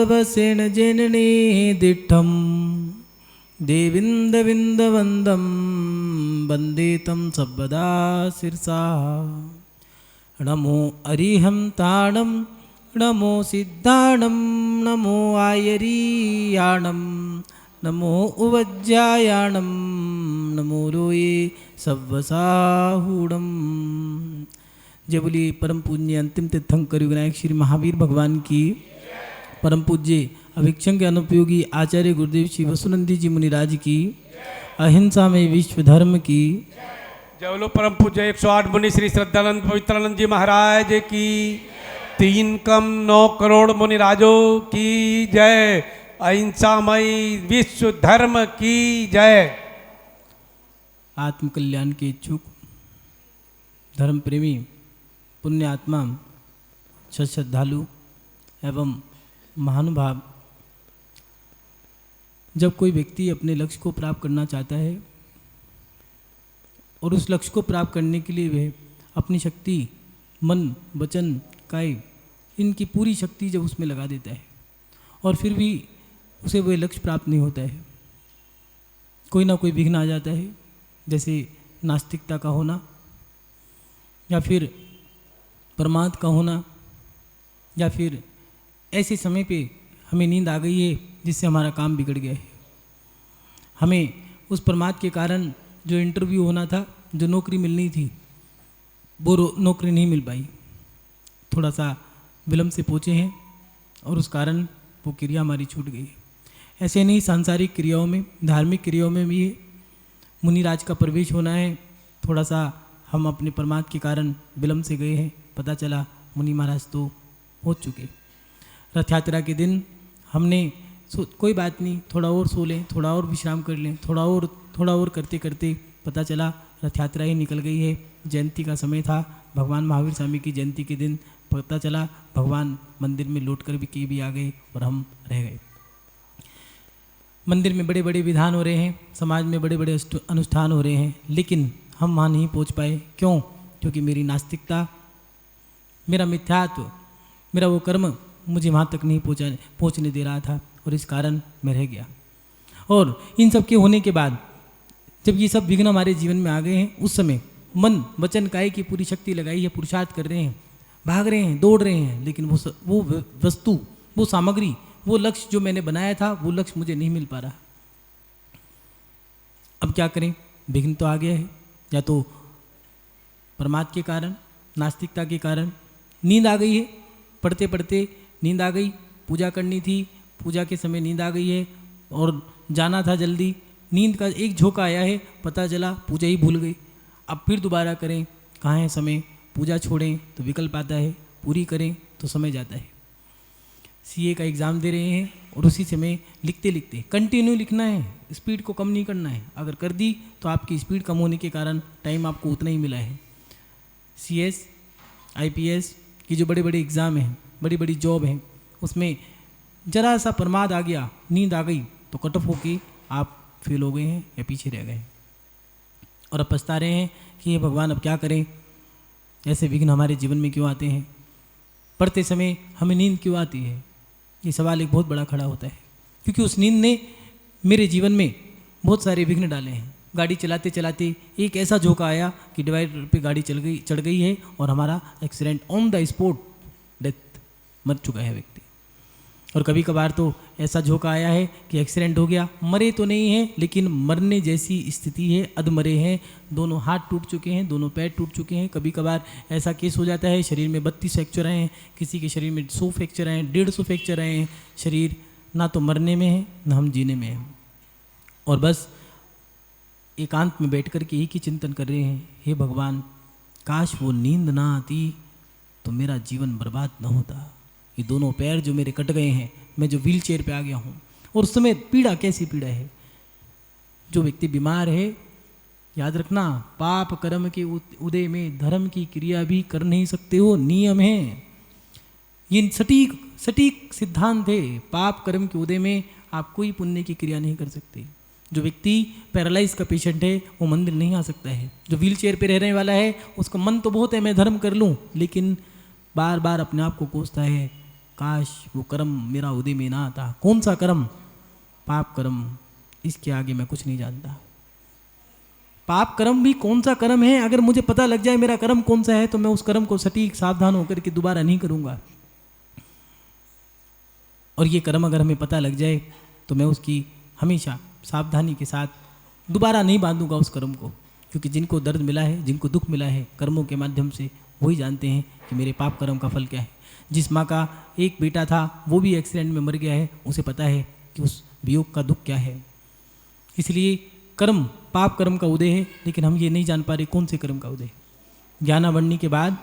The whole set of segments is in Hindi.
वसेन जननी दिठम देविंदविंदवंदम वंदे तम सर्वदा शिरसा। नमो अरिहं ताणं नमो सिद्धाणं नमो आयरीयाणं नमो उवज्जायाणं नमो रोये सव्वसाहूणम्। जय बोलिए परम पूज्य अंतिम तीर्थंकर विनायक श्री महावीर भगवान की। परम पूज्य अभिक्षण के अनुपयोगी आचार्य गुरुदेव श्री वसुनंदी जी मुनिराज की। अहिंसा में विश्व धर्म की। जय बोलो परम पूज्य 108 मुनि श्री श्रद्धानंद पवित्रानंद जी महाराज की। 3 कम 9 करोड़ मुनि राजों की जय। अहिंसामय विश्व धर्म की जय। आत्म कल्याण के इच्छुक धर्म प्रेमी पुण्य आत्मा श्रद्धालु एवं महानुभाव, जब कोई व्यक्ति अपने लक्ष्य को प्राप्त करना चाहता है और उस लक्ष्य को प्राप्त करने के लिए वह अपनी शक्ति मन वचन काय इनकी पूरी शक्ति जब उसमें लगा देता है और फिर भी उसे वह लक्ष्य प्राप्त नहीं होता है, कोई ना कोई विघ्न आ जाता है, जैसे नास्तिकता का होना या फिर प्रमाद का होना या फिर ऐसे समय पे हमें नींद आ गई है जिससे हमारा काम बिगड़ गया है। हमें उस प्रमाद के कारण जो इंटरव्यू होना था, जो नौकरी मिलनी थी, वो नौकरी नहीं मिल पाई, थोड़ा सा विलम्ब से पहुँचे हैं और उस कारण वो क्रिया हमारी छूट गई। ऐसे नहीं सांसारिक क्रियाओं में, धार्मिक क्रियाओं में भी मुनिराज का प्रवेश होना है। थोड़ा सा हम अपने प्रमाद के कारण विलम्ब से गए हैं, पता चला मुनि महाराज तो पहुँच चुके। रथ यात्रा के दिन हमने कोई बात नहीं, थोड़ा और सो लें, थोड़ा और विश्राम कर लें, थोड़ा और करते करते पता चला रथ यात्रा ही निकल गई है। जयंती का समय था, भगवान महावीर स्वामी की जयंती के दिन पता चला भगवान मंदिर में लौट कर भी आ गए और हम रह गए। मंदिर में बड़े बड़े विधान हो रहे हैं, समाज में बड़े बड़े अनुष्ठान हो रहे हैं, लेकिन हम वहाँ नहीं पहुँच पाए। क्यों? क्योंकि मेरी नास्तिकता, मेरा मिथ्यात्व, मेरा वो कर्म मुझे वहाँ तक नहीं पहुँचने दे रहा था और इस कारण मैं रह गया। और इन सब के होने के बाद जब ये सब विघ्न हमारे जीवन में आ गए हैं, उस समय मन वचन काय की पूरी शक्ति लगाई है, पुरुषार्थ कर रहे हैं, भाग रहे हैं, दौड़ रहे हैं, लेकिन वो वस्तु, वो सामग्री, वो लक्ष्य जो मैंने बनाया था, वो लक्ष्य मुझे नहीं मिल पा रहा। अब क्या करें? विघ्न तो आ गया है, या तो प्रमाद के कारण, नास्तिकता के कारण नींद आ गई है, पढ़ते पढ़ते नींद आ गई, पूजा करनी थी, पूजा के समय नींद आ गई है और जाना था जल्दी, नींद का एक झोंका आया है, पता चला पूजा ही भूल गई। अब फिर दोबारा करें, कहाँ है समय? पूजा छोड़ें तो विकल्प आता है, पूरी करें तो समय जाता है। सीए का एग्ज़ाम दे रहे हैं और उसी समय लिखते लिखते कंटिन्यू लिखना है, स्पीड को कम नहीं करना है। अगर कर दी तो आपकी स्पीड कम होने के कारण टाइम आपको उतना ही मिला है। CS IPS की जो बड़े बड़े एग्ज़ाम हैं, बड़ी बड़ी जॉब हैं, उसमें जरा सा प्रमाद आ गया, नींद आ गई तो कट ऑफ होके आप फेल हो गए हैं या पीछे रह गए हैं और अब पछता रहे हैं कि ये भगवान अब क्या करें, ऐसे विघ्न हमारे जीवन में क्यों आते हैं, पढ़ते समय हमें नींद क्यों आती है। ये सवाल एक बहुत बड़ा खड़ा होता है, क्योंकि उस नींद ने मेरे जीवन में बहुत सारे विघ्न डाले हैं। गाड़ी चलाते चलाते एक ऐसा झोंका आया कि डिवाइडर पे गाड़ी चढ़ गई है और हमारा accident on the spot, death, मर चुका है व्यक्ति। और कभी कभार तो ऐसा झोंका आया है कि एक्सीडेंट हो गया, मरे तो नहीं हैं लेकिन मरने जैसी स्थिति है, अधमरे हैं, दोनों हाथ टूट चुके हैं, दोनों पैर टूट चुके हैं। कभी कभार ऐसा केस हो जाता है शरीर में 32 फ्रैक्चर आए हैं, किसी के शरीर में 100 फ्रैक्चर आए हैं, 150 फ्रैक्चर आए हैं। शरीर ना तो मरने में है ना हम जीने में है, और बस एकांत में बैठ कर के एक ही चिंतन कर रहे हैं, हे भगवान काश वो नींद ना आती तो मेरा जीवन बर्बाद न होता। ये दोनों पैर जो मेरे कट गए हैं, मैं जो व्हील चेयर पे आ गया हूँ, और उस समय पीड़ा कैसी पीड़ा है। जो व्यक्ति बीमार है, याद रखना, पाप कर्म के उदय में धर्म की क्रिया भी कर नहीं सकते हो, नियम है। ये सटीक सिद्धांत है। पाप कर्म के उदय में आप कोई पुण्य की क्रिया नहीं कर सकते। जो व्यक्ति पैरालाइज का पेशेंट है वो मंदिर नहीं आ सकता है। जो व्हील चेयर पर रहने वाला है उसका मन तो बहुत है मैं धर्म कर लूँ, लेकिन बार बार अपने आप को कोसता है, काश वो कर्म मेरा उदय में ना आता। कौन सा कर्म? पाप कर्म। इसके आगे मैं कुछ नहीं जानता। पाप कर्म भी कौन सा कर्म है, अगर मुझे पता लग जाए मेरा कर्म कौन सा है तो मैं उस कर्म को सटीक सावधान होकर के दोबारा नहीं करूँगा। और ये कर्म अगर हमें पता लग जाए तो मैं उसकी हमेशा सावधानी के साथ दोबारा नहीं बांधूंगा उस कर्म को, क्योंकि जिनको दर्द मिला है, जिनको दुख मिला है कर्मों के माध्यम से, वही जानते हैं कि मेरे पाप कर्म का फल क्या है। जिस माँ का एक बेटा था वो भी एक्सीडेंट में मर गया है, उसे पता है कि उस वियोग का दुख क्या है। इसलिए कर्म पाप कर्म का उदय है, लेकिन हम ये नहीं जान पा रहे कौन से कर्म का उदय। ज्ञानावरणी के बाद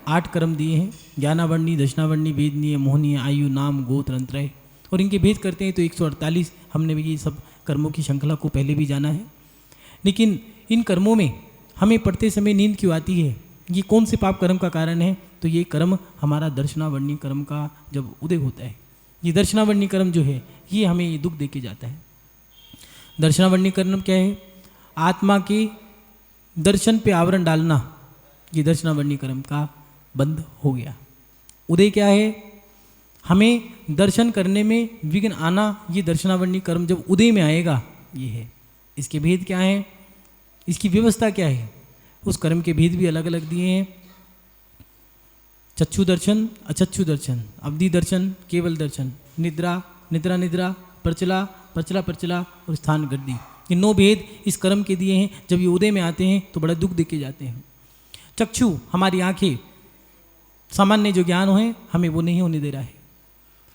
8 कर्म दिए हैं, ज्ञानावरणी, दशनावरणी, वेदनीय, मोहनीय, आयु, नाम, गोत्र, अंतरय, और इनके भेद करते हैं तो 148। हमने भी ये सब कर्मों की श्रृंखला को पहले भी जाना है। लेकिन इन कर्मों में हमें पढ़ते समय नींद क्यों आती है? ये कौन से पाप कर्म का कारण है? तो ये कर्म हमारा दर्शनावरणी कर्म का जब उदय होता है, ये दर्शनावरणी कर्म जो है ये हमें ये दुख दे के जाता है। दर्शनावरणी कर्म क्या है? आत्मा के दर्शन पे आवरण डालना, ये दर्शनावरणी कर्म का बंद हो गया। उदय क्या है? हमें दर्शन करने में विघ्न आना, ये दर्शनावरणी कर्म जब उदय में आएगा ये है। इसके भेद क्या हैं? इसकी व्यवस्था क्या है? उस कर्म के भेद भी अलग अलग दिए हैं। चक्षु दर्शन, अचक्षु दर्शन, अवधि दर्शन, केवल दर्शन, निद्रा, निद्रा निद्रा, प्रचला, प्रचला प्रचला और स्थान गद्दी, ये 9 भेद इस कर्म के दिए हैं। जब ये उदय में आते हैं तो बड़ा दुख देके जाते हैं। चक्षु हमारी आंखें, सामान्य जो ज्ञान है हमें वो नहीं होने दे रहा है।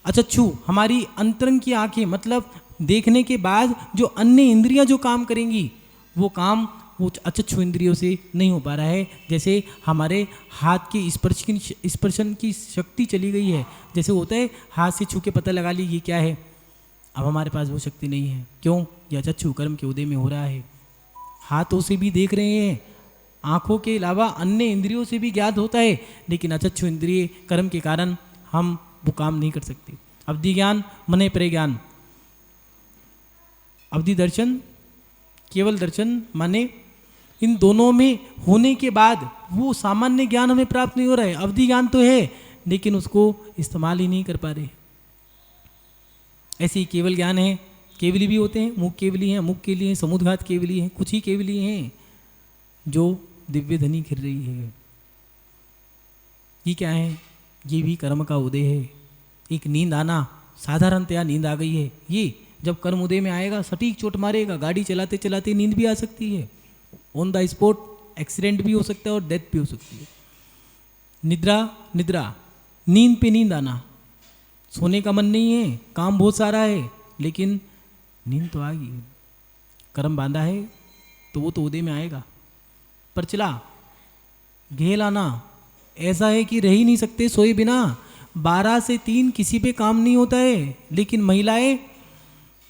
अचक्षु हमारी अंतरंग की आंखें, मतलब देखने के बाद जो अन्य इंद्रियां जो काम करेंगी वो काम वो अचक्षु इंद्रियों से नहीं हो पा रहा है। जैसे हमारे हाथ के स्पर्शन की शक्ति चली गई है, जैसे होता है हाथ से छू के पता लगा ली ये क्या है, अब हमारे पास वो शक्ति नहीं है। क्यों? यह अचक्षु कर्म के उदय में हो रहा है। हाथों से भी देख रहे हैं, आँखों के अलावा अन्य इंद्रियों से भी ज्ञात होता है, लेकिन अचक्षु इंद्रिय कर्म के कारण हम वो काम नहीं कर सकते। अवधि ज्ञान, मने परे ज्ञान, अवधि दर्शन, केवल दर्शन, माने इन दोनों में होने के बाद वो सामान्य ज्ञान हमें प्राप्त नहीं हो रहा है। अवधि ज्ञान तो है लेकिन उसको इस्तेमाल ही नहीं कर पा रहे। ऐसे ही केवल ज्ञान है, केवली भी होते हैं, मुख केवली हैं, मुख केवली हैं, समुद्घात केवली हैं, कुछ ही केवली हैं जो दिव्य धनी खिर रही है। ये क्या है? ये भी कर्म का उदय है। एक नींद आना, साधारणतया नींद आ गई है, ये जब कर्म उदय में आएगा सटीक चोट मारेगा। गाड़ी चलाते चलाते नींद भी आ सकती है, ऑन द स्पॉट एक्सीडेंट भी हो सकता है और डेथ भी हो सकती है। निद्रा, निद्रा, नींद पे नींद आना, सोने का मन नहीं है, काम बहुत सारा है लेकिन नींद तो आ गई, कर्म बांधा है तो वो तो उदय में आएगा। प्रचला, घेल आना, ऐसा है कि रह ही नहीं सकते सोए बिना। 12 से 3 किसी पे काम नहीं होता है, लेकिन महिलाएं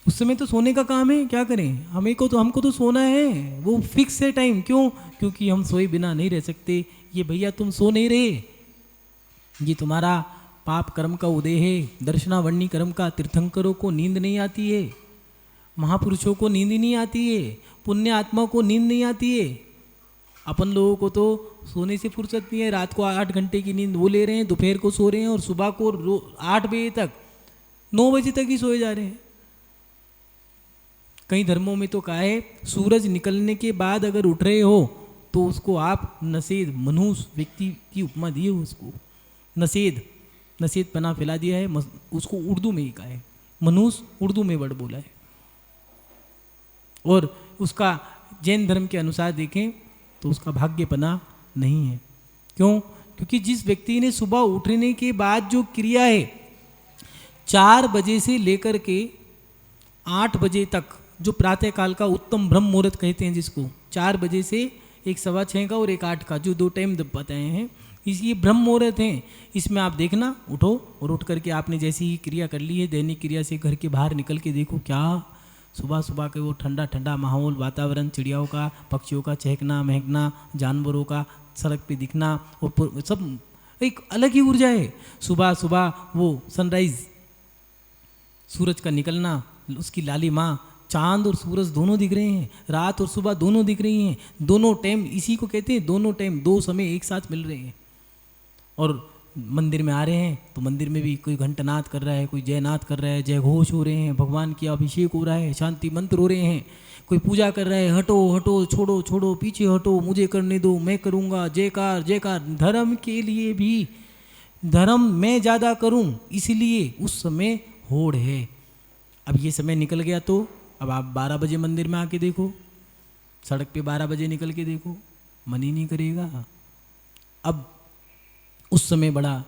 उस समय तो सोने का काम है, क्या करें, हमको तो सोना है, वो फिक्स है टाइम। क्यों? क्योंकि हम सोए बिना नहीं रह सकते। ये भैया तुम सो नहीं रहे, ये तुम्हारा पाप कर्म का उदय है। दर्शनावरणी कर्म का। तीर्थंकरों को नींद नहीं आती है, महापुरुषों को नींद ही नहीं आती है, पुण्य आत्मा को नींद नहीं आती है। अपन लोगों को तो सोने से फुर्सत नहीं है। रात को 8 घंटे की नींद वो ले रहे हैं, दोपहर को सो रहे हैं और सुबह को 8 बजे तक, 9 बजे तक ही सोए जा रहे हैं। कई धर्मों में तो कहा है सूरज निकलने के बाद अगर उठ रहे हो तो उसको आप नसेद, मनुष्य व्यक्ति की उपमा दी है उसको। नसेद, नसेद पना फैला दिया है, उसको उर्दू में ही कहा है, मनुष्य उर्दू में वर्ड बोला है। और उसका जैन धर्म के अनुसार देखें तो उसका भाग्यपना नहीं है। क्यों? क्योंकि जिस व्यक्ति ने सुबह उठने के बाद जो क्रिया है 4 बजे से लेकर के 8 बजे तक, जो प्रातःकाल का उत्तम ब्रह्म मुहूर्त कहते हैं जिसको, 4 बजे से एक 6:15 का और एक 8 का, जो 2 टाइम बताए हैं, ये ब्रह्म मुहूर्त हैं। इसमें आप देखना, उठो और उठ करके आपने जैसी ही क्रिया कर ली है, दैनिक क्रिया से घर के बाहर निकल के देखो, क्या सुबह सुबह के वो ठंडा ठंडा माहौल, वातावरण, चिड़ियाओं का, पक्षियों का चहकना महकना, जानवरों का सड़क पे दिखना, और सब एक अलग ही ऊर्जा है। सुबह सुबह वो सनराइज, सूरज का निकलना, उसकी लालिमा, चांद और सूरज दोनों दिख रहे हैं, रात और सुबह दोनों दिख रही हैं, दोनों टाइम, इसी को कहते हैं दोनों टाइम, 2 समय एक साथ मिल रहे हैं। और मंदिर में आ रहे हैं तो मंदिर में भी कोई घंटानाद कर रहा है, कोई जयनाद कर रहा है, जय घोष हो रहे हैं, भगवान की अभिषेक हो रहा है, शांति मंत्र हो रहे हैं, कोई पूजा कर रहा है, हटो हटो, छोड़ो छोड़ो, पीछे हटो, मुझे करने दो, मैं करूँगा, जयकार जयकार। धर्म के लिए भी धर्म मैं ज़्यादा करूँ इसलिए उस समय होड़ है। अब ये समय निकल गया तो अब आप 12 बजे मंदिर में आके देखो, सड़क पे 12 बजे निकल के देखो, मन ही नहीं करेगा। अब उस समय बड़ा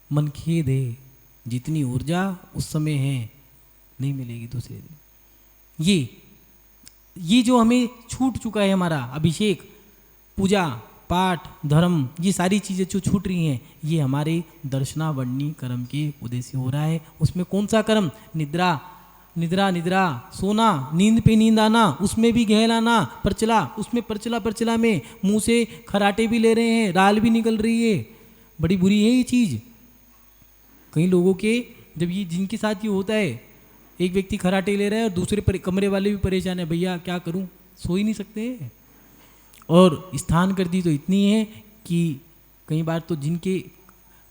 मन खेद है, जितनी ऊर्जा उस समय है नहीं मिलेगी दूसरे दिन। ये जो हमें छूट चुका है, हमारा अभिषेक, पूजा पाठ, धर्म, ये सारी चीज़ें जो छूट रही हैं, ये हमारे दर्शनावर्णी कर्म के उदय से हो रहा है। उसमें कौन सा कर्म? निद्रा निद्रा निद्रा, सोना, नींद पे नींद आना, उसमें भी गहलाना, परचला, उसमें परचला में मुंह से खराटे भी ले रहे हैं, राल भी निकल रही है, बड़ी बुरी है ये चीज़। कई लोगों के जब ये जिनके साथ ये होता है, एक व्यक्ति खराटे ले रहा है और दूसरे कमरे वाले भी परेशान है, भैया क्या करूं, सो ही नहीं सकते। और स्थान गर्दी तो इतनी है कि कई बार तो जिनके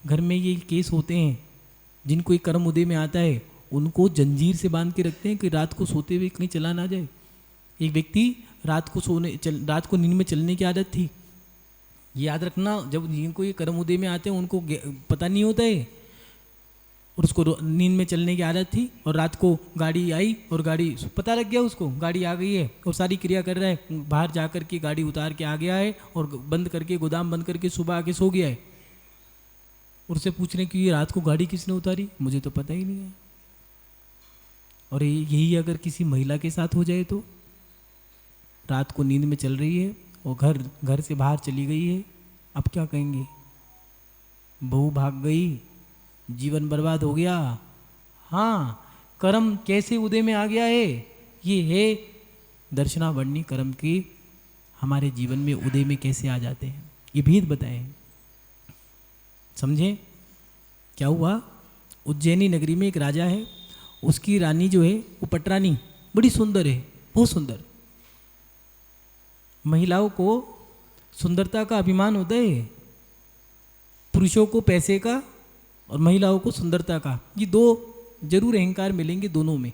घर में ये केस होते हैं, जिनको एक कर्म उदय में आता है, उनको जंजीर से बांध के रखते हैं कि रात को सोते हुए कहीं चला ना जाए। एक व्यक्ति रात को नींद में चलने की आदत थी। याद रखना, जब जिनको ये कर्म उदय में आते हैं उनको पता नहीं होता है, और उसको नींद में चलने की आदत थी, और रात को गाड़ी आई और गाड़ी पता लग गया उसको, गाड़ी आ गई है और सारी क्रिया कर रहा है, बाहर जा कर के गाड़ी उतार के आ गया है और बंद करके, गोदाम बंद करके सुबह आके सो गया है। और उससे पूछ रहे कि ये रात को गाड़ी किसने उतारी, मुझे तो पता ही नहीं है। और यही अगर किसी महिला के साथ हो जाए तो, रात को नींद में चल रही है और घर से बाहर चली गई है, अब क्या कहेंगे? बहू भाग गई, जीवन बर्बाद हो गया। हाँ, कर्म कैसे उदय में आ गया है, ये है दर्शनावर्णी कर्म के हमारे जीवन में उदय में कैसे आ जाते हैं, ये भेद बताएं। समझे क्या हुआ? उज्जैनी नगरी में एक राजा है, उसकी रानी जो है वो पटरानी, बड़ी सुंदर है, बहुत सुंदर। महिलाओं को सुंदरता का अभिमान होता है, पुरुषों को पैसे का और महिलाओं को सुंदरता का, ये दो जरूर अहंकार मिलेंगे दोनों में,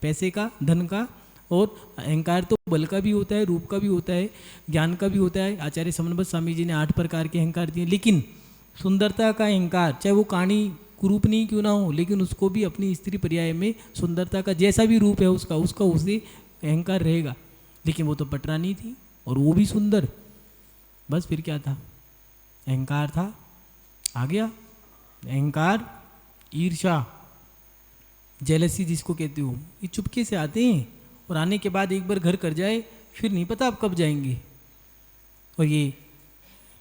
पैसे का, धन का। और अहंकार तो बल का भी होता है, रूप का भी होता है, ज्ञान का भी होता है। आचार्य समन्वत स्वामी जी ने 8 प्रकार के अहंकार दिए, लेकिन सुंदरता का अहंकार, चाहे वो काणी कुरूप नहीं क्यों ना हो, लेकिन उसको भी अपनी स्त्री पर्याय में सुंदरता का जैसा भी रूप है उसका उसे अहंकार रहेगा। लेकिन वो तो पटरानी थी और वो भी सुंदर, बस फिर क्या था? अहंकार था, आ गया अहंकार, ईर्ष्या, जेलसी जिसको कहते हो, ये चुपके से आते हैं और आने के बाद एक बार घर कर जाए फिर नहीं पता आप कब जाएंगे। और ये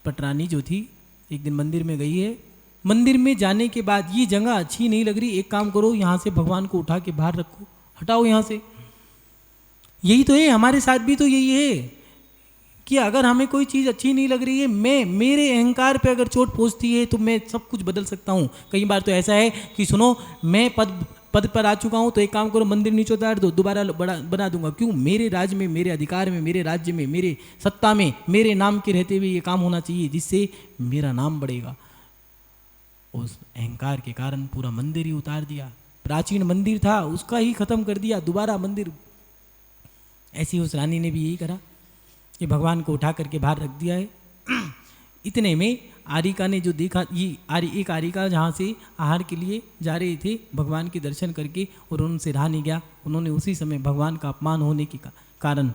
पटरानी जो थी एक दिन मंदिर में गई है, मंदिर में जाने के बाद ये जगह अच्छी नहीं लग रही, एक काम करो यहाँ से भगवान को उठा के बाहर रखो, हटाओ यहाँ से। यही तो है, हमारे साथ भी तो यही है कि अगर हमें कोई चीज़ अच्छी नहीं लग रही है, मेरे अहंकार पे अगर चोट पहुँचती है तो मैं सब कुछ बदल सकता हूँ। कई बार तो ऐसा है कि सुनो, मैं पद पर आ चुका हूँ तो एक काम करो, मंदिर नीचे उतार दो, दोबारा बना दूंगा। क्यों? मेरे राज्य में, मेरे अधिकार में, मेरे राज्य में, मेरे सत्ता में, मेरे नाम के रहते हुए ये काम होना चाहिए, जिससे मेरा नाम बढ़ेगा। उस अहंकार के कारण पूरा मंदिर ही उतार दिया, प्राचीन मंदिर था उसका ही खत्म कर दिया, दोबारा मंदिर। ऐसी उस रानी ने भी यही करा कि भगवान को उठा करके बाहर रख दिया है। इतने में आरिका ने जो देखा, ये एक आरिका जहाँ से आहार के लिए जा रहे थे, भगवान के दर्शन करके, और उनसे रहा नहीं गया। उन्होंने उसी समय भगवान का अपमान होने के कारण,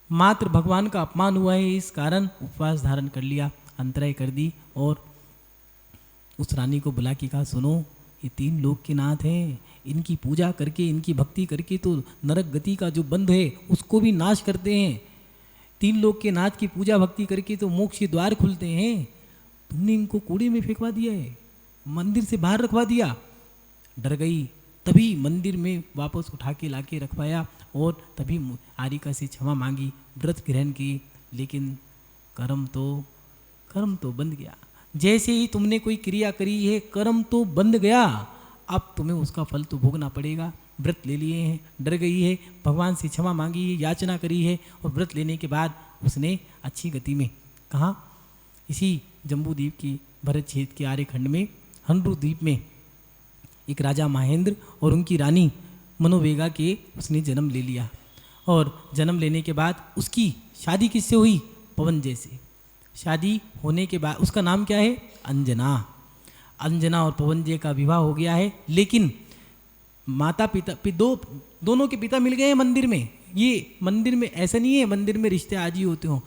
मात्र भगवान का अपमान हुआ है इस कारण उपवास धारण कर लिया, अंतराय कर दी। और उस रानी को बुला के कहा, सुनो, ये 3 लोक के नाथ हैं, इनकी पूजा करके, इनकी भक्ति करके तो नरक गति का जो बंध है उसको भी नाश करते हैं। 3 लोक के नाथ की पूजा भक्ति करके तो मोक्ष के द्वार खुलते हैं। तुमने इनको कूड़े में फेंकवा दिया है, मंदिर से बाहर रखवा दिया। डर गई, तभी मंदिर में वापस उठा के लाके रखवाया और तभी आरिका से क्षमा मांगी, व्रत ग्रहण की। लेकिन कर्म तो बंध गया। जैसे ही तुमने कोई क्रिया करी है, कर्म तो बंध गया, अब तुम्हें उसका फल तो भोगना पड़ेगा। व्रत ले लिए हैं, डर गई है, भगवान से क्षमा मांगी है, याचना करी है, और व्रत लेने के बाद उसने अच्छी गति में, कहाँ? इसी जम्बूद्वीप की भरत क्षेत्र के आर्यखंड में हनरू द्वीप में एक राजा महेंद्र और उनकी रानी मनोवेगा के उसने जन्म ले लिया। और जन्म लेने के बाद उसकी शादी किससे हुई? पवनजय से। शादी होने के बाद उसका नाम क्या है? अंजना। अंजना और पवनजय का विवाह हो गया है, लेकिन माता पिता दोनों के पिता मिल गए हैं मंदिर में। ये मंदिर में ऐसा नहीं है मंदिर में रिश्ते आज ही होते हों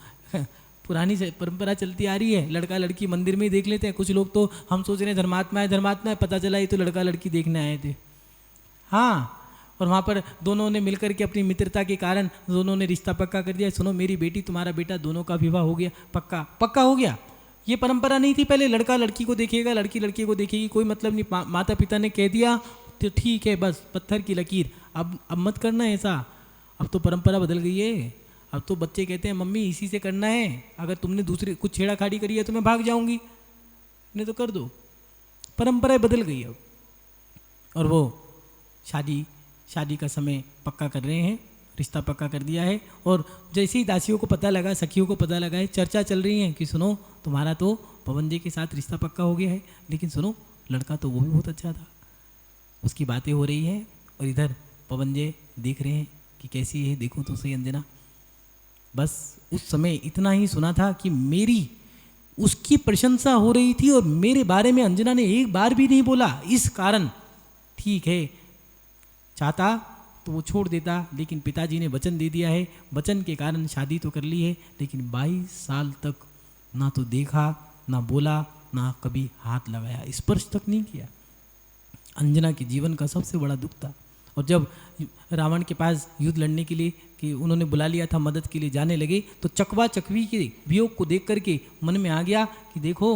पुरानी परंपरा चलती आ रही है, लड़का लड़की मंदिर में ही देख लेते हैं। कुछ लोग तो हम सोच रहे हैं धर्मात्मा है, पता चला ये तो लड़का लड़की देखने आए थे। हाँ, और वहाँ पर दोनों ने मिलकर के अपनी मित्रता के कारण दोनों ने रिश्ता पक्का कर दिया। सुनो मेरी बेटी तुम्हारा बेटा, दोनों का विवाह हो गया, पक्का हो गया। ये परंपरा नहीं थी पहले, लड़का लड़की को देखेगा, लड़की लड़के को देखेगी, कोई मतलब नहीं। माता पिता ने कह दिया तो ठीक है, बस पत्थर की लकीर। अब मत करना ऐसा, अब तो परंपरा बदल गई है। अब तो बच्चे कहते हैं मम्मी इसी से करना है, अगर तुमने दूसरी कुछ छेड़ाखाड़ी करी है तो मैं भाग जाऊंगी, नहीं तो कर दो। परंपराएं बदल गई अब। और वो शादी का समय पक्का कर रहे हैं, रिश्ता पक्का कर दिया है। और जैसे ही दासियों को पता लगा, सखियों को पता लगा है, चर्चा चल रही है कि सुनो तुम्हारा तो पवनजय के साथ रिश्ता पक्का हो गया है, लेकिन सुनो लड़का तो वो भी बहुत अच्छा था। उसकी बातें हो रही हैं और इधर पवनजय देख रहे हैं कि कैसी है, देखो तो सही अंजना। बस उस समय इतना ही सुना था कि मेरी उसकी प्रशंसा हो रही थी और मेरे बारे में अंजना ने एक बार भी नहीं बोला। इस कारण ठीक है, चाहता तो वो छोड़ देता, लेकिन पिताजी ने वचन दे दिया है, वचन के कारण शादी तो कर ली है, लेकिन 22 साल तक ना तो देखा, ना बोला, ना कभी हाथ लगाया, स्पर्श तक नहीं किया। अंजना के जीवन का सबसे बड़ा दुख था। और जब रावण के पास युद्ध लड़ने के लिए कि उन्होंने बुला लिया था मदद के लिए, जाने लगे तो चकवा चकवी के वियोग को देख करके मन में आ गया कि देखो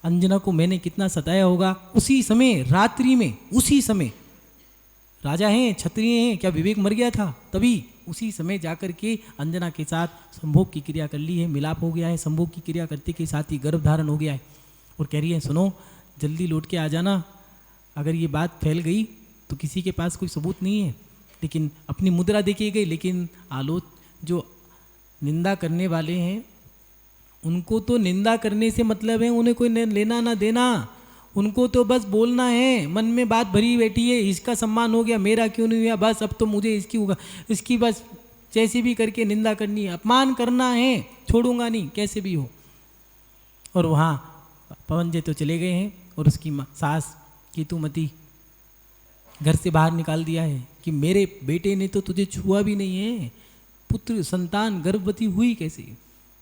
अंजना को मैंने कितना सताया होगा। उसी समय रात्रि में, उसी समय राजा हैं, क्षत्रिय हैं, क्या विवेक मर गया था? तभी उसी समय जाकर के अंजना के साथ संभोग की क्रिया कर ली है, मिलाप हो गया है। संभोग की क्रिया करते के साथ ही गर्भ धारण हो गया है। और कह रही है सुनो जल्दी लौट के आ जाना, अगर ये बात फैल गई तो किसी के पास कोई सबूत नहीं है। लेकिन अपनी मुद्रा देखी गई, लेकिन जो निंदा करने वाले हैं उनको तो निंदा करने से मतलब है, उन्हें कोई लेना ना देना, उनको तो बस बोलना है, मन में बात भरी बैठी है, इसका सम्मान हो गया, मेरा क्यों नहीं हुआ, बस अब तो मुझे इसकी बस जैसे भी करके निंदा करनी है, अपमान करना है, छोड़ूंगा नहीं कैसे भी हो। और वहाँ पवनजय तो चले गए हैं और उसकी सास केतुमती घर से बाहर निकाल दिया है कि मेरे बेटे ने तो तुझे छुआ भी नहीं है, पुत्र संतान गर्भवती हुई कैसे?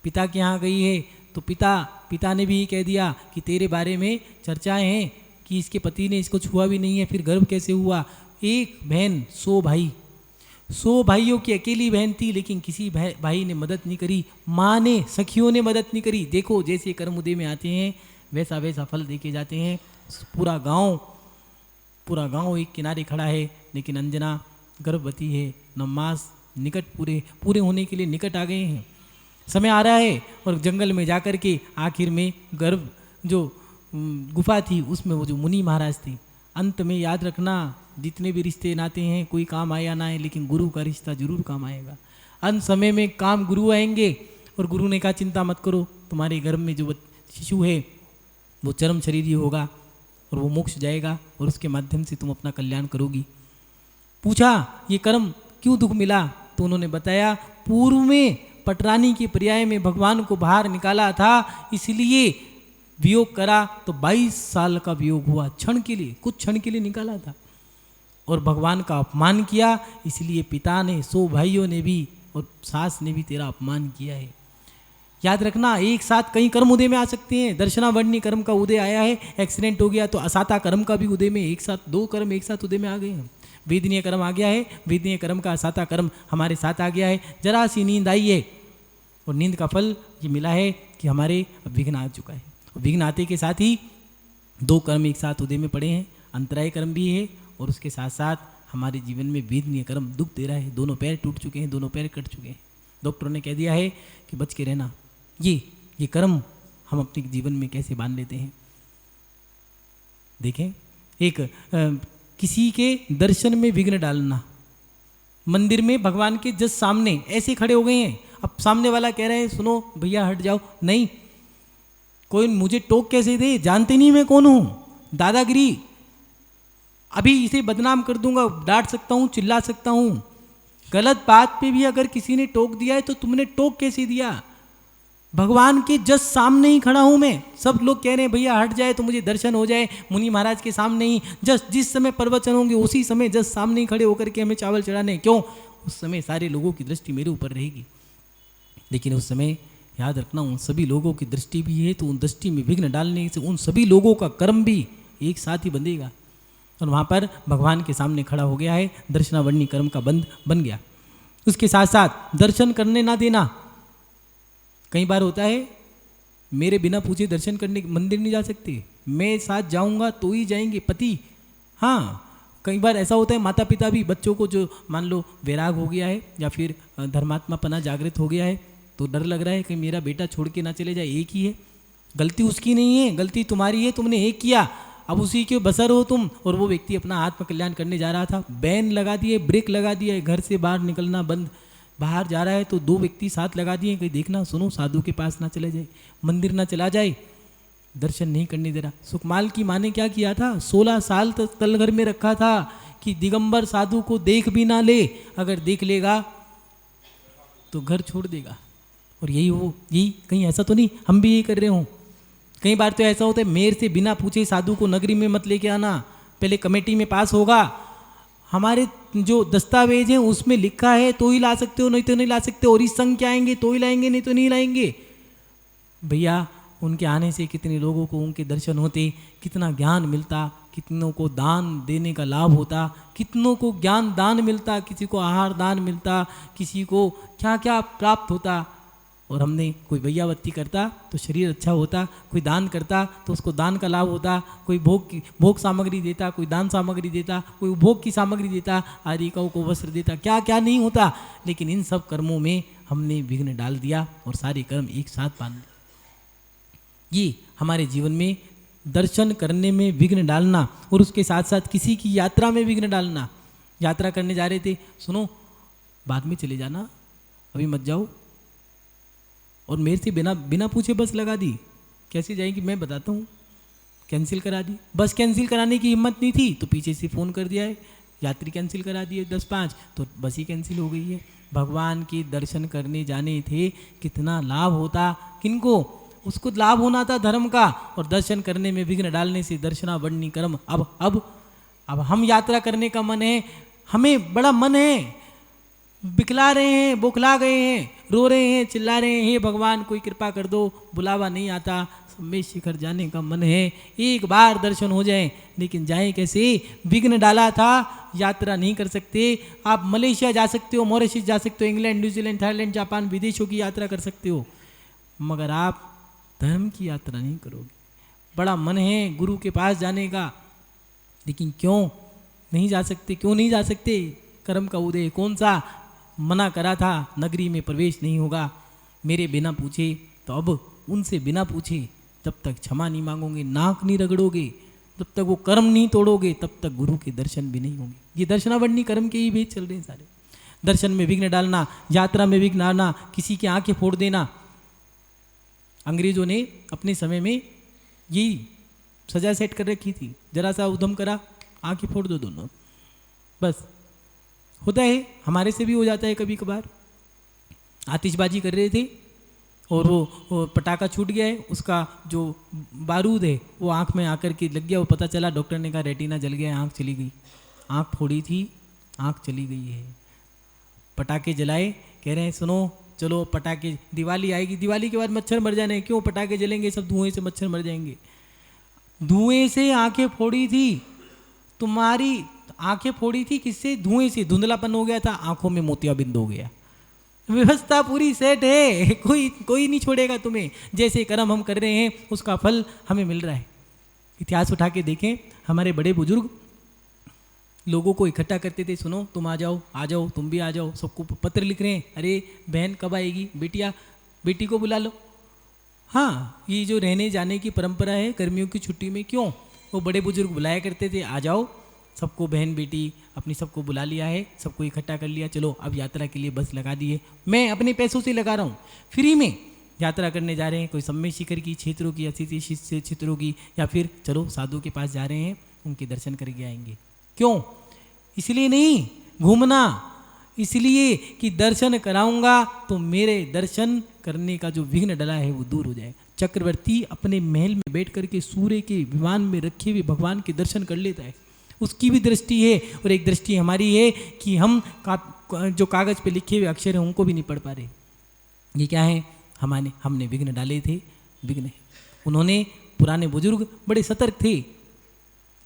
पिता के यहाँ गई है तो पिता ने भी कह दिया कि तेरे बारे में चर्चाएं हैं कि इसके पति ने इसको छुआ भी नहीं है, फिर गर्भ कैसे हुआ? एक बहन 100 भाई, 100 भाइयों की अकेली बहन थी, लेकिन किसी भाई ने मदद नहीं करी, माँ ने, सखियों ने मदद नहीं करी। देखो जैसे कर्म उदय में आते हैं वैसा वैसा फल देके जाते हैं। पूरा गांव एक किनारे खड़ा है, लेकिन अंजना गर्भवती है, 9 मास निकट पूरे होने के लिए निकट आ गए हैं, समय आ रहा है। और जंगल में जाकर के आखिर में गर्भ जो गुफा थी उसमें वो जो मुनि महाराज थे, अंत में याद रखना जितने भी रिश्ते नाते हैं कोई काम आया ना आए, लेकिन गुरु का रिश्ता जरूर काम आएगा। अंत समय में काम गुरु आएंगे। और गुरु ने कहा चिंता मत करो, तुम्हारे गर्भ में जो शिशु है वो चरम शरीरी होगा और वो मोक्ष जाएगा और उसके माध्यम से तुम अपना कल्याण करोगी। पूछा ये कर्म क्यों दुख मिला? तो उन्होंने बताया पूर्व में पटरानी के पर्याय में भगवान को बाहर निकाला था, इसलिए वियोग करा तो 22 साल का वियोग हुआ। क्षण के लिए, कुछ क्षण के लिए निकाला था और भगवान का अपमान किया, इसलिए पिता ने, 100 भाइयों ने भी और सास ने भी तेरा अपमान किया है। याद रखना एक साथ कई कर्म उदय में आ सकते हैं। दर्शनावर्णी कर्म का उदय आया है, एक्सीडेंट हो गया तो असाता कर्म का भी उदय में एक साथ 2 कर्म एक साथ उदय में आ गए हैं। वेदनीय कर्म आ गया है, वेदनीय कर्म का असाता कर्म हमारे साथ आ गया है। जरा सी नींद आई है और नींद का फल ये मिला है कि हमारे विघ्न आ चुका है। विघ्न आते के साथ ही 2 कर्म एक साथ उदय में पड़े हैं, अंतराय कर्म भी है और उसके साथ साथ हमारे जीवन में वेदनीय कर्म दुख दे रहा है। दोनों पैर टूट चुके हैं, दोनों पैर कट चुके हैं। डॉक्टरों ने कह दिया है कि बच के रहना। ये कर्म हम अपने जीवन में कैसे बांध लेते हैं। देखें, एक किसी के दर्शन में विघ्न डालना, मंदिर में भगवान के जस्ट सामने ऐसे खड़े हो गए हैं, अब सामने वाला कह रहे हैं सुनो भैया हट जाओ, नहीं, कोई मुझे टोक कैसे दे, जानते नहीं मैं कौन हूँ, दादागिरी। अभी इसे बदनाम कर दूंगा, डांट सकता हूँ, चिल्ला सकता हूँ। गलत बात पे भी अगर किसी ने टोक दिया है तो तुमने टोक कैसे दिया? भगवान के जस्ट सामने ही खड़ा हूं मैं। सब लोग कह रहे हैं भैया हट जाए तो मुझे दर्शन हो जाए, मुनि महाराज के सामने ही जस्ट जिस समय प्रवचन होंगे उसी समय जस्ट सामने ही खड़े होकर के हमें चावल चढ़ाने। क्यों? उस समय सारे लोगों की दृष्टि मेरे ऊपर रहेगी। लेकिन उस समय याद रखना, उन सभी लोगों की दृष्टि भी है तो उन दृष्टि में विघ्न डालने से उन सभी लोगों का कर्म भी एक साथ ही बंधेगा। और वहाँ पर भगवान के सामने खड़ा हो गया है, दर्शनावरणी कर्म का बंध बन गया। उसके साथ साथ दर्शन करने ना देना। कई बार होता है मेरे बिना पूछे दर्शन करने मंदिर नहीं जा सकते, मैं साथ जाऊंगा तो ही जाएंगे पति। हाँ, कई बार ऐसा होता है माता पिता भी बच्चों को, जो मान लो वैराग हो गया है या फिर धर्मात्मापना जागृत हो गया है, तो डर लग रहा है कि मेरा बेटा छोड़ के ना चले जाए। एक ही है, गलती उसकी नहीं है, गलती तुम्हारी है, तुमने एक किया, अब उसी के बसर हो तुम। और वो व्यक्ति अपना आत्मकल्याण करने जा रहा था, बैन लगा दिए, ब्रेक लगा दिया, घर से बाहर निकलना बंद। बाहर जा रहा है तो दो व्यक्ति साथ लगा दिए, कहीं देखना सुनो साधु के पास ना चले जाए, मंदिर ना चला जाए, दर्शन नहीं करने दे रहा। सुकमाल की माँ ने क्या किया था, 16 साल तक तलघर में रखा था कि दिगंबर साधु को देख भी ना ले, अगर देख लेगा तो घर छोड़ देगा। और यही कहीं ऐसा तो नहीं हम भी यही कर रहे हों? कई बार तो ऐसा होता है मेयर से बिना पूछे साधु को नगरी में मत लेके आना, पहले कमेटी में पास होगा, हमारे जो दस्तावेज हैं उसमें लिखा है तो ही ला सकते हो, नहीं तो नहीं ला सकते, और इस संघ के आएंगे तो ही लाएंगे, नहीं तो नहीं लाएंगे। भैया उनके आने से कितने लोगों को उनके दर्शन होते, कितना ज्ञान मिलता, कितनों को दान देने का लाभ होता, कितनों को ज्ञान दान मिलता, किसी को आहार दान मिलता, किसी को क्या क्या प्राप्त होता। और हमने कोई भैयावत्ती करता तो शरीर अच्छा होता, कोई दान करता तो उसको दान का लाभ होता, कोई भोग सामग्री देता, कोई दान सामग्री देता, कोई उपभोग की सामग्री देता, आदिकाओं को वस्त्र देता, क्या क्या नहीं होता। लेकिन इन सब कर्मों में हमने विघ्न डाल दिया और सारे कर्म एक साथ बांध दिए। ये हमारे जीवन में दर्शन करने में विघ्न डालना, और उसके साथ साथ किसी की यात्रा में विघ्न डालना। यात्रा करने जा रहे थे, सुनो बाद में चले जाना, अभी मत जाओ, और मेरे से बिना पूछे बस लगा दी। कैसे जाएगी मैं बताता हूँ, कैंसिल करा दी। बस कैंसिल कराने की हिम्मत नहीं थी तो पीछे से फ़ोन कर दिया है, यात्री कैंसिल करा दिए 10-5, तो बस ही कैंसिल हो गई है। भगवान के दर्शन करने जाने थे, कितना लाभ होता, किनको? उसको लाभ होना था धर्म का, और दर्शन करने में विघ्न डालने से दर्शनावरणी कर्म। अब हम यात्रा करने का मन है, हमें बड़ा मन है, बिखला रहे हैं, बौखला गए हैं, रो रहे हैं, चिल्ला रहे हैं, हे भगवान कोई कृपा कर दो, बुलावा नहीं आता, सम्मेद शिखर जाने का मन है, एक बार दर्शन हो जाए। लेकिन जाए कैसे? विघ्न डाला था, यात्रा नहीं कर सकते। आप मलेशिया जा सकते हो, मॉरिशस जा सकते हो, इंग्लैंड, न्यूजीलैंड, थाईलैंड, जापान, विदेशों की यात्रा कर सकते हो, मगर आप धर्म की यात्रा नहीं करोगे। बड़ा मन है गुरु के पास जाने का, लेकिन क्यों नहीं जा सकते? क्यों नहीं जा सकते? कर्म का उदय कौन सा मना करा था, नगरी में प्रवेश नहीं होगा मेरे बिना पूछे। तो अब उनसे बिना पूछे जब तक क्षमा नहीं मांगोगे, नाक नहीं रगड़ोगे, जब तक वो कर्म नहीं तोड़ोगे, तब तक गुरु के दर्शन भी नहीं होंगे। ये दर्शनावरणी कर्म के ही भेद चल रहे हैं सारे। दर्शन में विघ्न डालना, यात्रा में विघ्न डालना, किसी की आंखें फोड़ देना। अंग्रेजों ने अपने समय में यही सजा सेट कर रखी थी, जरा सा उधम करा आंखें फोड़ दो दोनों, बस। होता है, हमारे से भी हो जाता है कभी कभार। आतिशबाजी कर रहे थे और वो पटाखा छूट गया है, उसका जो बारूद है वो आँख में आकर के लग गया, वो पता चला, डॉक्टर ने कहा रेटिना जल गया, आँख चली गई। आँख फोड़ी थी, आँख चली गई है। पटाखे जलाए, कह रहे हैं सुनो चलो पटाखे, दिवाली आएगी, दिवाली के बाद मच्छर मर जाने, क्यों पटाखे जलेंगे, सब धुएं से मच्छर मर जाएंगे। धुएं से आंखें फोड़ी थी तुम्हारी, आंखें फोड़ी थी किससे? धुएं से। धुंधलापन हो गया था, आंखों में मोतियाबिंद हो गया। व्यवस्था पूरी सेट है, कोई नहीं छोड़ेगा तुम्हें। जैसे कर्म हम कर रहे हैं उसका फल हमें मिल रहा है। इतिहास उठा के देखें, हमारे बड़े बुजुर्ग लोगों को इकट्ठा करते थे, सुनो तुम आ जाओ, तुम भी आ जाओ। सबको पत्र लिख रहे हैं, अरे बहन कब आएगी, बेटिया बेटी को बुला लो। हाँ, ये जो रहने जाने की परंपरा है गर्मियों की छुट्टी में, क्यों? वो बड़े बुजुर्ग बुलाया करते थे, आ जाओ सबको, बहन बेटी अपनी सबको बुला लिया है, सबको इकट्ठा कर लिया, चलो अब यात्रा के लिए बस लगा दिए। मैं अपने पैसों से लगा रहा हूँ फ्री में, यात्रा करने जा रहे हैं, कोई सम्य शिखर की, क्षेत्रों की, अतिथि क्षेत्रों की, या फिर चलो साधु के पास जा रहे हैं, उनके दर्शन करके आएंगे। क्यों? इसलिए नहीं घूमना, इसलिए कि दर्शन कराऊंगा तो मेरे दर्शन करने का जो विघ्न डला है वो दूर हो जाएगा। चक्रवर्ती अपने महल में बैठ करके सूर्य के विमान में रखे हुए भगवान के दर्शन कर लेता है, उसकी भी दृष्टि है। और एक दृष्टि हमारी है कि हम जो कागज़ पे लिखे हुए अक्षर हैं उनको भी नहीं पढ़ पा रहे। ये क्या है? हमने विघ्न डाले थे, विघ्न है। उन्होंने, पुराने बुजुर्ग बड़े सतर्क थे,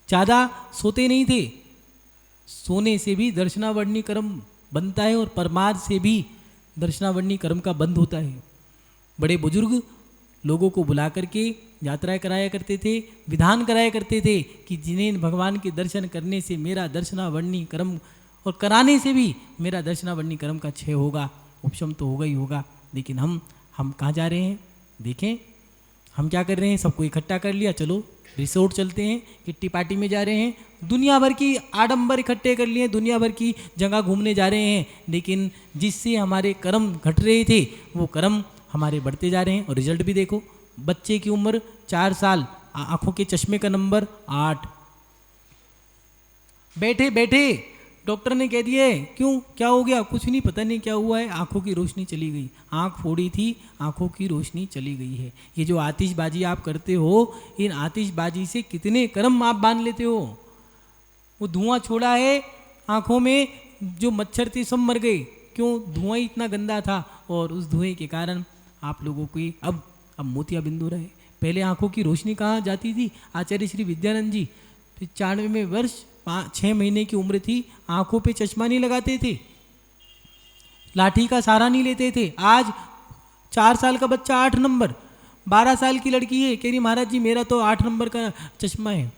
ज़्यादा सोते नहीं थे। सोने से भी दर्शनावरणी कर्म बनता है और परमार्थ से भी दर्शनावरणी कर्म का बंद होता है। बड़े बुजुर्ग लोगों को बुला करके यात्राएं कराया करते थे, विधान कराया करते थे कि जिन्हें भगवान के दर्शन करने से मेरा दर्शनावरणी कर्म, और कराने से भी मेरा दर्शनावरणी कर्म का क्षय होगा, उपशम तो होगा ही होगा। लेकिन हम कहाँ जा रहे हैं? देखें हम क्या कर रहे हैं। सबको इकट्ठा कर लिया, चलो रिसोर्ट चलते हैं, किट्टी पार्टी में जा रहे हैं, दुनिया भर की आडंबर इकट्ठे कर लिए, दुनिया भर की जगह घूमने जा रहे हैं। लेकिन जिससे हमारे कर्म घट रहे थे वो कर्म हमारे बढ़ते जा रहे हैं। और रिजल्ट भी देखो, बच्चे की उम्र 4 साल, आंखों के चश्मे का नंबर 8। बैठे बैठे डॉक्टर ने कह दिया है, क्यों, क्या हो गया? कुछ नहीं, पता नहीं क्या हुआ है, आंखों की रोशनी चली गई। आंख फोड़ी थी, आंखों की रोशनी चली गई है। ये जो आतिशबाजी आप करते हो, इन आतिशबाजी से कितने कर्म आप बांध लेते हो। वो धुआं छोड़ा है आंखों में, जो मच्छर थे सब मर गए। क्यों? धुआं ही इतना गंदा था, और उस धुएं के कारण आप लोगों की अब मोतिया बिंदु रहे। पहले आंखों की रोशनी कहाँ जाती थी? आचार्य श्री विद्यानंद जी 95वें वर्ष 6 महीने की उम्र थी, आंखों पे चश्मा नहीं लगाते थे, लाठी का सहारा नहीं लेते थे। आज 4 साल का बच्चा 8 नंबर, 12 साल की लड़की है, कह रही महाराज जी मेरा तो 8 नंबर का चश्मा है।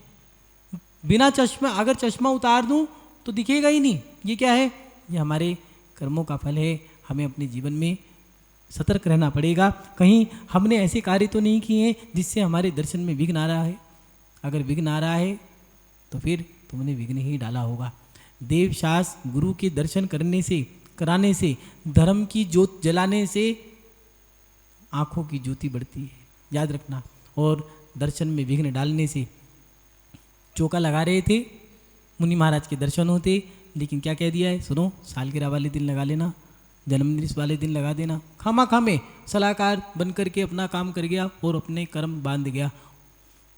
बिना चश्मा, अगर चश्मा उतार दूं तो दिखेगा ही नहीं। ये क्या है? ये हमारे कर्मों का फल है। हमें अपने जीवन में सतर्क रहना पड़ेगा। कहीं हमने ऐसे कार्य तो नहीं किए हैं जिससे हमारे दर्शन में विघ्न आ रहा है। अगर विघ्न आ रहा है तो फिर तुमने विघ्न ही डाला होगा। देवशास्त्र गुरु के दर्शन करने से, कराने से, धर्म की ज्योत जलाने से आंखों की ज्योति बढ़ती है, याद रखना। और दर्शन में विघ्न डालने से, चौका लगा रहे थे, मुनि महाराज के दर्शन होते, लेकिन क्या कह दिया है? सुनो, सालगिरह वाले दिन लगा लेना, जन्मदिन वाले दिन लगा देना। खामा खामे सलाहकार बन करके अपना काम कर गया और अपने कर्म बांध गया।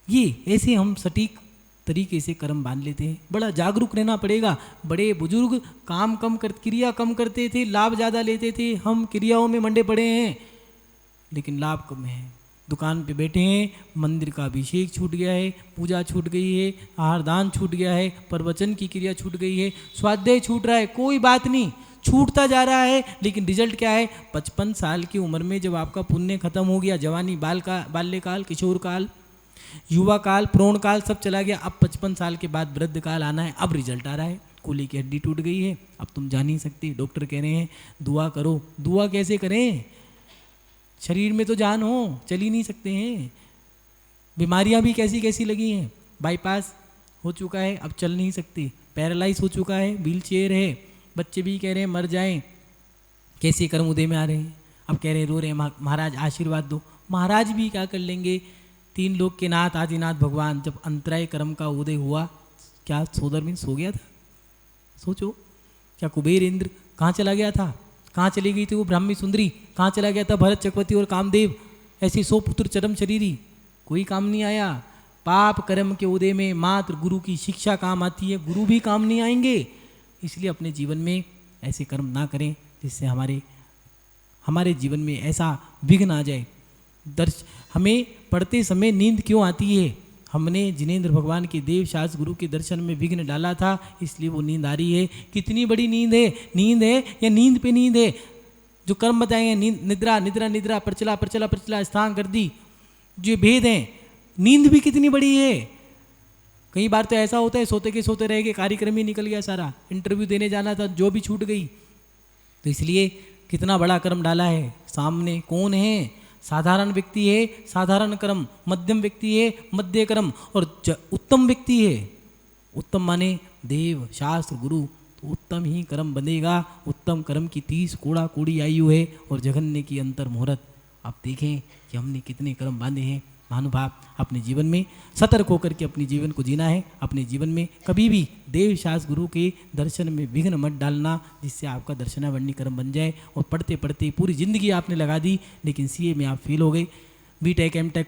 ये ऐसे हम सटीक तरीके से कर्म बांध लेते हैं। बड़ा जागरूक रहना पड़ेगा। बड़े बुजुर्ग काम कम कर, क्रिया कम करते थे, लाभ ज़्यादा लेते थे। हम क्रियाओं में मंडे पड़े हैं लेकिन लाभ कम है। दुकान पे बैठे हैं, मंदिर का अभिषेक छूट गया है, पूजा छूट गई है, आहार दान छूट गया है, प्रवचन की क्रिया छूट गई है, स्वाध्याय छूट रहा है। कोई बात नहीं, छूटता जा रहा है, लेकिन रिजल्ट क्या है? 55 साल की उम्र में जब आपका पुण्य खत्म हो गया, जवानी, बाल्यकाल, किशोर काल, युवा काल, प्रौढ़ काल सब चला गया, अब 55 साल के बाद वृद्ध काल आना है। अब रिजल्ट आ रहा है, कूल्हे की हड्डी टूट गई है, अब तुम जा नहीं सकते। डॉक्टर कह रहे हैं दुआ करो। दुआ कैसे करें? शरीर में तो जान हो, चल ही नहीं सकते हैं। बीमारियां भी कैसी कैसी लगी हैं। बाईपास हो चुका है, अब चल नहीं सकते। पैरालाइज हो चुका है, व्हील चेयर है। बच्चे भी कह रहे हैं मर जाएं। कैसे कर्म उदय में आ रहे हैं। अब कह रहे हैं, रो रहे हैं, महाराज आशीर्वाद दो। महाराज भी क्या कर लेंगे? 3 लोक के नाथ आदिनाथ भगवान, जब अंतराय कर्म का उदय हुआ, क्या सोदर में सो गया था? सोचो, क्या कुबेर इंद्र कहाँ चला गया था? कहाँ चली गई थी वो ब्राह्मी सुंदरी? कहाँ चला गया था भरत चक्रवर्ती और कामदेव? ऐसे 100 पुत्र चरम शरीरी, कोई काम नहीं आया। पाप कर्म के उदय में मात्र गुरु की शिक्षा काम आती है, गुरु भी काम नहीं आएंगे। इसलिए अपने जीवन में ऐसे कर्म ना करें जिससे हमारे जीवन में ऐसा विघ्न आ जाए। हमें पढ़ते समय नींद क्यों आती है? हमने जिनेंद्र भगवान के देव शास्त्र गुरु के दर्शन में विघ्न डाला था, इसलिए वो नींद आ रही है। कितनी बड़ी नींद है? नींद है या नींद पे नींद है? जो कर्म बताएंगे, निद्रा निद्रा निद्रा, प्रचला प्रचला प्रचला, स्थान कर दी, जो भेद हैं। नींद भी कितनी बड़ी है। कई बार तो ऐसा होता है सोते के सोते रह गए, कार्यक्रम ही निकल गया सारा, इंटरव्यू देने जाना था जो भी छूट गई। तो इसलिए कितना बड़ा कर्म डाला है। सामने कौन है? साधारण व्यक्ति है, साधारण कर्म, मध्यम व्यक्ति है, मध्य कर्म, और उत्तम व्यक्ति है। उत्तम माने देव शास्त्र गुरु, तो उत्तम ही कर्म बनेगा। उत्तम कर्म की 30 कोड़ा कोड़ी आयु है और जघन्य की अंतर मुहूर्त। अब देखें कि हमने कितने कर्म बांधे हैं। महानुभाव, अपने जीवन में सतर्क होकर के अपने जीवन को जीना है। अपने जीवन में कभी भी देव शास्त्र गुरु के दर्शन में विघ्न मत डालना, जिससे आपका दर्शनावरणी कर्म बन जाए। और पढ़ते पढ़ते पूरी ज़िंदगी आपने लगा दी, लेकिन सीए में आप फेल हो गए। बीटेक एमटेक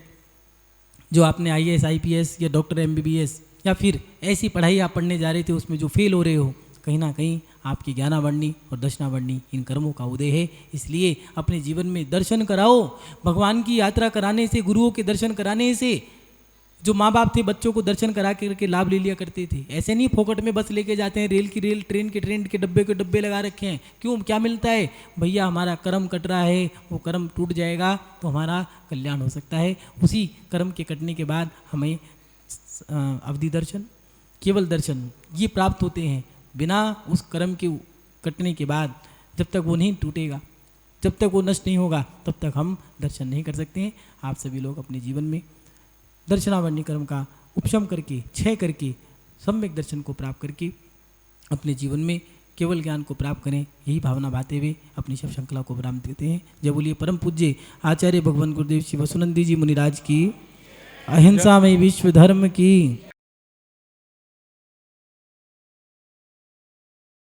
जो आपने आईएएस आईपीएस या डॉक्टर एमबीबीएस या फिर ऐसी पढ़ाई आप पढ़ने जा रहे थे, उसमें जो फेल हो रहे हो, कहीं ना कहीं आपकी ज्ञानावरणी और दर्शनावरणी इन कर्मों का उदय है। इसलिए अपने जीवन में दर्शन कराओ। भगवान की यात्रा कराने से, गुरुओं के दर्शन कराने से, जो माँ बाप थे बच्चों को दर्शन करा करके लाभ ले लिया करते थे। ऐसे नहीं फोकट में बस लेके जाते हैं, रेल की रेल, ट्रेन के डब्बे लगा रखे हैं। क्यों, क्या मिलता है? भैया हमारा कर्म कट रहा है, वो कर्म टूट जाएगा तो हमारा कल्याण हो सकता है। उसी कर्म के कटने के बाद हमें अवधि दर्शन, केवल दर्शन ये प्राप्त होते हैं। बिना उस कर्म के कटने के बाद जब तक वो नहीं टूटेगा, जब तक वो नष्ट नहीं होगा, तब तक हम दर्शन नहीं कर सकते हैं। आप सभी लोग अपने जीवन में दर्शनावरणी कर्म का उपशम करके, क्षय करके, सम्यक दर्शन को प्राप्त करके अपने जीवन में केवल ज्ञान को प्राप्त करें। यही भावना भाते हुए अपनी शव श्रृंखला को विराम देते हैं। जय बोलिए परम पूज्य आचार्य भगवान गुरुदेव श्री वसुनंदी जी मुनिराज की, अहिंसा में विश्व धर्म की।